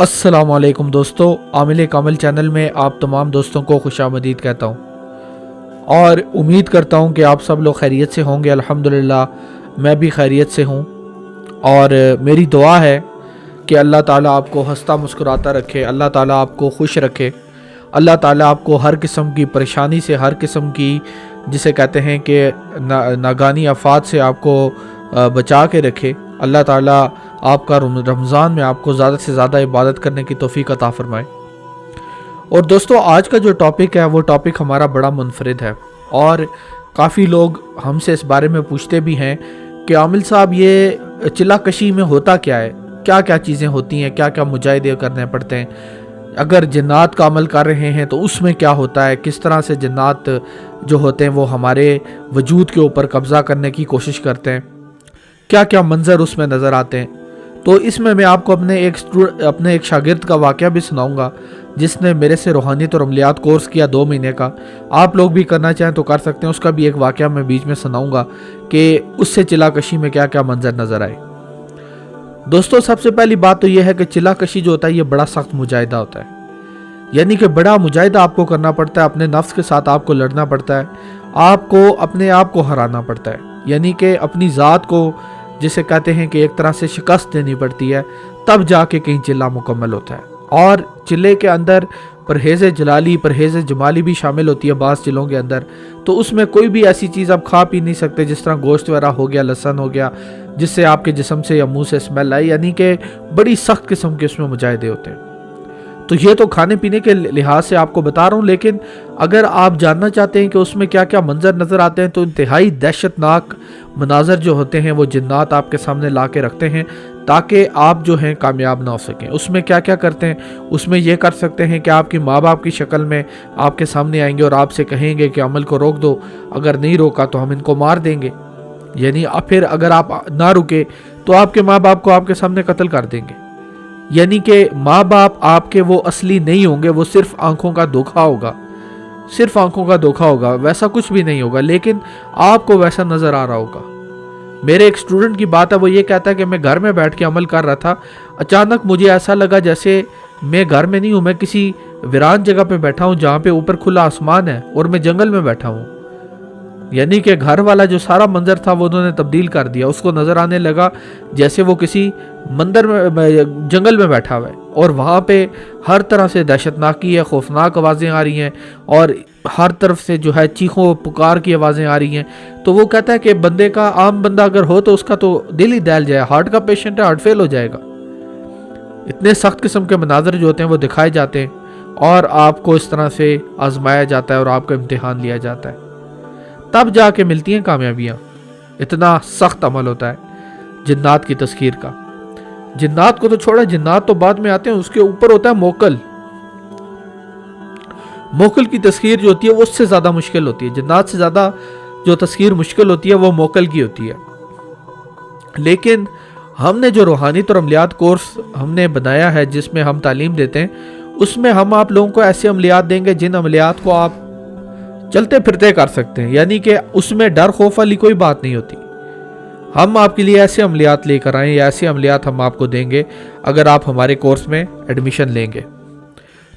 अस्सलाम वालेकुम दोस्तों, आमिल कामिल चैनल में आप तमाम दोस्तों को खुशामदीद कहता हूँ और उम्मीद करता हूँ कि आप सब लोग खैरियत से होंगे। अल्हम्दुलिल्लाह मैं भी खैरियत से हूँ और मेरी दुआ है कि अल्लाह ताला आपको हंसता मुस्कुराता रखे, अल्लाह ताला आपको खुश रखे, अल्लाह ताला आपको हर किस्म की परेशानी से, हर किस्म की जिसे कहते हैं कि नागानी आफात से आपको बचा के रखे। अल्लाह ताला आपका रमज़ान में आपको ज़्यादा से ज़्यादा इबादत करने की तौफीक अता फरमाए। और दोस्तों, आज का जो टॉपिक है वो टॉपिक हमारा बड़ा मुनफरिद है और काफ़ी लोग हमसे इस बारे में पूछते भी हैं कि आमिल साहब, ये चिल्ला कशी में होता क्या है, क्या क्या चीज़ें होती हैं, क्या क्या मुजाहिदे करने पड़ते हैं, अगर जन्नात का अमल कर रहे हैं तो उसमें क्या होता है, किस तरह से जन्नात जो होते हैं वो हमारे वजूद के ऊपर कब्ज़ा करने की कोशिश करते हैं, क्या क्या मंजर उसमें नज़र आते हैं। तो इसमें मैं आपको अपने एक शागिर्द का वाक़या भी सुनाऊंगा जिसने मेरे से रूहानियत और अमलियात कोर्स किया 2 महीने का। आप लोग भी करना चाहें तो कर सकते हैं, उसका भी एक वाक़या मैं बीच में सुनाऊंगा कि उससे चिल्लाकशी में क्या क्या मंजर नज़र आए। दोस्तों, सबसे पहली बात तो यह है कि चिल्लाकशी जो होता है ये बड़ा सख्त मुजाहिदा होता है, यानी कि बड़ा मुजाहिदा आपको करना पड़ता है, अपने नफ्स के साथ आपको लड़ना पड़ता है, आपको अपने आप को हराना पड़ता है, यानी कि अपनी ज़ात को जिसे कहते हैं कि एक तरह से शिकस्त देनी पड़ती है, तब जाके कहीं चिल्ला मुकम्मल होता है। और चिल्ले के अंदर परहेज़ जलाली, परहेज़ जमाली भी शामिल होती है बाज़ चिल्लों के अंदर। तो उसमें कोई भी ऐसी चीज़ आप खा पी नहीं सकते जिस तरह गोश्त वगैरह हो गया, लहसुन हो गया, जिससे आपके जिस्म से या मुंह से स्मेल आई, यानी कि बड़ी सख्त किस्म के उसमें मुजाहिदे होते हैं। तो ये तो खाने पीने के लिहाज से आपको बता रहा हूँ, लेकिन अगर आप जानना चाहते हैं कि उसमें क्या क्या मंजर नज़र आते हैं तो इंतहाई दहशतनाक मनाजर जो होते हैं वो जिन्नात आपके सामने ला के रखते हैं ताकि आप जो हैं कामयाब ना हो सकें। उसमें क्या क्या करते हैं, उसमें यह कर सकते हैं कि आपकी माँ बाप की शक्ल में आपके सामने आएंगे और आपसे कहेंगे कि अमल को रोक दो, अगर नहीं रोका तो हम इनको मार देंगे। यानी फिर अगर आप ना रुके तो आपके माँ बाप को आपके सामने कत्ल कर देंगे। यानी कि माँ बाप आपके वो असली नहीं होंगे, वो सिर्फ आंखों का धोखा होगा, सिर्फ आंखों का धोखा होगा, वैसा कुछ भी नहीं होगा, लेकिन आपको वैसा नज़र आ रहा होगा। मेरे एक स्टूडेंट की बात है, वो ये कहता है कि मैं घर में बैठ के अमल कर रहा था, अचानक मुझे ऐसा लगा जैसे मैं घर में नहीं हूँ, मैं किसी वीरान जगह पे बैठा हूँ जहाँ पे ऊपर खुला आसमान है और मैं जंगल में बैठा हूँ। यानी कि घर वाला जो सारा मंजर था वो उन्होंने तब्दील कर दिया, उसको नज़र आने लगा जैसे वो किसी मंदिर में जंगल में बैठा हुआ है और वहाँ पे हर तरह से दहशतनाकी है, खौफनाक आवाज़ें आ रही हैं और हर तरफ से जो है चीखों पुकार की आवाज़ें आ रही हैं। तो वो कहता है कि बंदे का, आम बंदा अगर हो तो उसका तो दिल ही दहल जाए, हार्ट का पेशेंट है, हार्ट फेल हो जाएगा। इतने सख्त किस्म के मनाजर जो होते हैं वो दिखाए जाते हैं और आपको इस तरह से आजमाया जाता है और आपका इम्तिहान लिया जाता है, तब जाके मिलती हैं कामयाबियाँ। इतना सख्त अमल होता है जिन्नात की तस्खीर का। जिन्नात को तो छोड़ा, जिन्नात तो बाद में आते हैं, उसके ऊपर होता है मोकल। मोकल की तस्खीर जो होती है वो उससे ज़्यादा मुश्किल होती है, जिन्नात से ज़्यादा जो तस्खीर मुश्किल होती है वो मोकल की होती है। लेकिन हमने जो रूहानियत और अमलियात कोर्स हमने बनाया है जिसमें हम तालीम देते हैं, उसमें हम आप लोगों को ऐसे अमलियात देंगे जिन अमलियात को आप चलते फिरते कर सकते हैं, यानी कि उसमें डर खौफ वाली कोई बात नहीं होती। हम आपके लिए ऐसे अमलियात लेकर आए या ऐसे अमलियात हम आपको देंगे अगर आप हमारे कोर्स में एडमिशन लेंगे,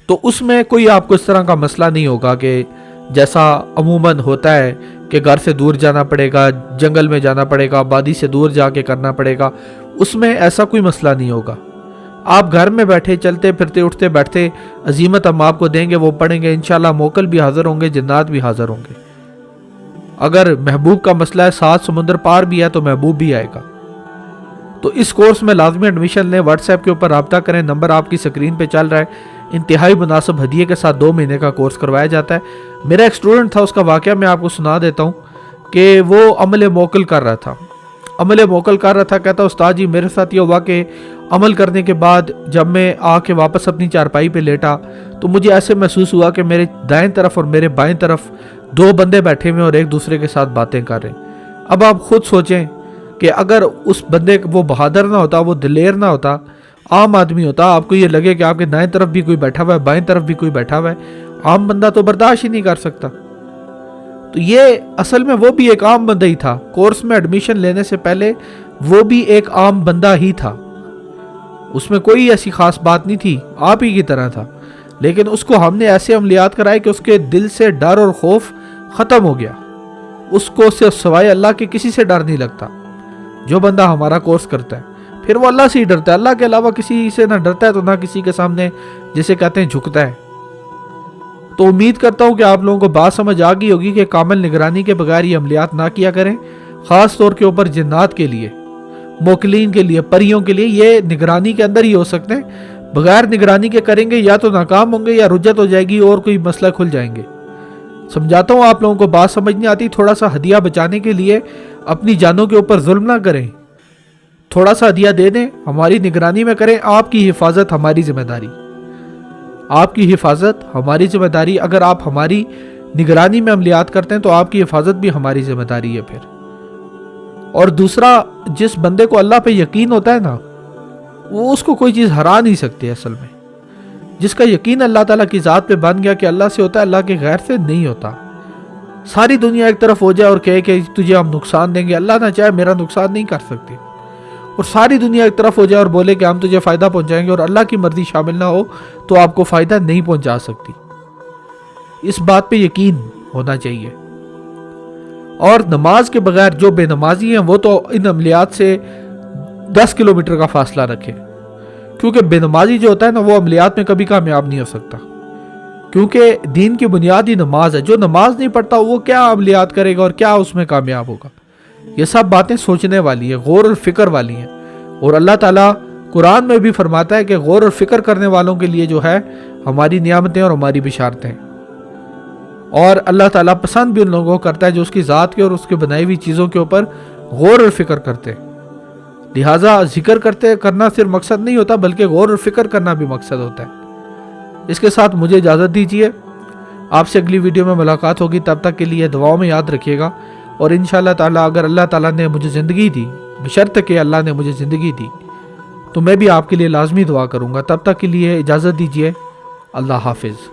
तो उसमें कोई आपको इस तरह का मसला नहीं होगा कि जैसा अमूमन होता है कि घर से दूर जाना पड़ेगा, जंगल में जाना पड़ेगा, आबादी से दूर जाके करना पड़ेगा। उसमें ऐसा कोई मसला नहीं होगा। आप घर में बैठे चलते फिरते उठते बैठते अजीमत हम आपको देंगे, वो पढ़ेंगे, इंशाल्लाह मोकल भी हाजिर होंगे, जिन्नात भी हाजिर होंगे। अगर महबूब का मसला है, 7 समुंदर पार भी है तो महबूब भी आएगा। तो इस कोर्स में लाजमी एडमिशन लें, व्हाट्सएप के ऊपर रब्ता करें, नंबर आपकी स्क्रीन पे चल रहा है। इंतहाई मुनासिब हदिये के साथ 2 महीने का कोर्स करवाया जाता है। मेरा एक स्टूडेंट था, उसका वाक़या मैं आपको सुना देता हूँ कि वो अमल मोकल कर रहा था, अमल मोकल कर रहा था। कहता उस्ताद जी, मेरे साथ ये हुआ कि अमल करने के बाद जब मैं आके वापस अपनी चारपाई पे लेटा तो मुझे ऐसे महसूस हुआ कि मेरे दाएं तरफ और मेरे बाएं तरफ 2 बंदे बैठे हुए और एक दूसरे के साथ बातें कर रहे हैं। अब आप खुद सोचें कि अगर उस बंदे वो बहादुर ना होता, वो दिलेर ना होता, आम आदमी होता, आपको ये लगे कि आपके दाएं तरफ भी कोई बैठा हुआ है, बाएं तरफ भी कोई बैठा हुआ है, आम बंदा तो बर्दाश्त ही नहीं कर सकता। तो ये असल में वो भी एक आम बंदा ही था, कोर्स में एडमिशन लेने से पहले वो भी एक आम बंदा ही था। اس میں کوئی ایسی خاص بات نہیں تھی، آپ ہی کی طرح تھا، لیکن اس کو ہم نے ایسے عملیات کرائے کہ اس کے دل سے ڈر اور خوف ختم ہو گیا. اس کو صرف سوائے اللہ کے کسی سے ڈر نہیں لگتا. جو بندہ ہمارا کورس کرتا ہے پھر وہ اللہ سے ہی ڈرتا ہے، اللہ کے علاوہ کسی سے نہ ڈرتا ہے تو نہ کسی کے سامنے جسے کہتے ہیں جھکتا ہے. تو امید کرتا ہوں کہ آپ لوگوں کو بات سمجھ آ گئی ہوگی کہ کامل نگرانی کے بغیر یہ عملیات نہ کیا کریں، خاص طور کے اوپر جنات کے لیے، موکلین کے لیے، پریوں کے لیے. یہ نگرانی کے اندر ہی ہو سکتے ہیں، بغیر نگرانی کے کریں گے یا تو ناکام ہوں گے یا رجت ہو جائے گی اور کوئی مسئلہ کھل جائیں گے. سمجھاتا ہوں، آپ لوگوں کو بات سمجھ نہیں آتی، تھوڑا سا ہدیہ بچانے کے لیے اپنی جانوں کے اوپر ظلم نہ کریں، تھوڑا سا ہدیہ دے دیں، ہماری نگرانی میں کریں. آپ کی حفاظت ہماری ذمہ داری، آپ کی حفاظت ہماری ذمہ داری. اگر آپ ہماری نگرانی میں عملیات کرتے ہیں تو آپ کی حفاظت بھی ہماری ذمہ داری ہے پھر. اور دوسرا، جس بندے کو اللہ پہ یقین ہوتا ہے نا، وہ اس کو کوئی چیز ہرا نہیں سکتی. اصل میں جس کا یقین اللہ تعالیٰ کی ذات پہ بن گیا کہ اللہ سے ہوتا ہے، اللہ کے غیر سے نہیں ہوتا. ساری دنیا ایک طرف ہو جائے اور کہے کہ تجھے ہم نقصان دیں گے، اللہ نہ چاہے میرا نقصان نہیں کر سکتے. اور ساری دنیا ایک طرف ہو جائے اور بولے کہ ہم تجھے فائدہ پہنچائیں گے، اور اللہ کی مرضی شامل نہ ہو تو آپ کو فائدہ نہیں پہنچا سکتی. اس بات پہ یقین ہونا چاہیے. اور نماز کے بغیر جو بے نمازی ہیں وہ تو ان عملیات سے 10 کلومیٹر کا فاصلہ رکھے، کیونکہ بے نمازی جو ہوتا ہے نا وہ عملیات میں کبھی کامیاب نہیں ہو سکتا. کیونکہ دین کی بنیاد ہی نماز ہے. جو نماز نہیں پڑھتا وہ کیا عملیات کرے گا اور کیا اس میں کامیاب ہوگا. یہ سب باتیں سوچنے والی ہیں، غور اور فکر والی ہیں. اور اللہ تعالیٰ قرآن میں بھی فرماتا ہے کہ غور اور فکر کرنے والوں کے لیے جو ہے ہماری نعمتیں اور ہماری بشارتیں. اور اللہ تعالیٰ پسند بھی ان لوگوں کو کرتا ہے جو اس کی ذات کے اور اس کے بنائی ہوئی چیزوں کے اوپر غور اور فکر کرتے. لہٰذا ذکر کرنا صرف مقصد نہیں ہوتا، بلکہ غور اور فکر کرنا بھی مقصد ہوتا ہے. اس کے ساتھ مجھے اجازت دیجیے، آپ سے اگلی ویڈیو میں ملاقات ہوگی. تب تک کے لیے دعاؤں میں یاد رکھیے گا. اور انشاءاللہ تعالیٰ اگر اللہ تعالیٰ نے مجھے زندگی دی، بشرط کہ اللہ نے مجھے زندگی دی، تو میں بھی آپ کے لیے لازمی دعا کروں گا. تب تک کے لیے اجازت دیجیے. اللہ حافظ.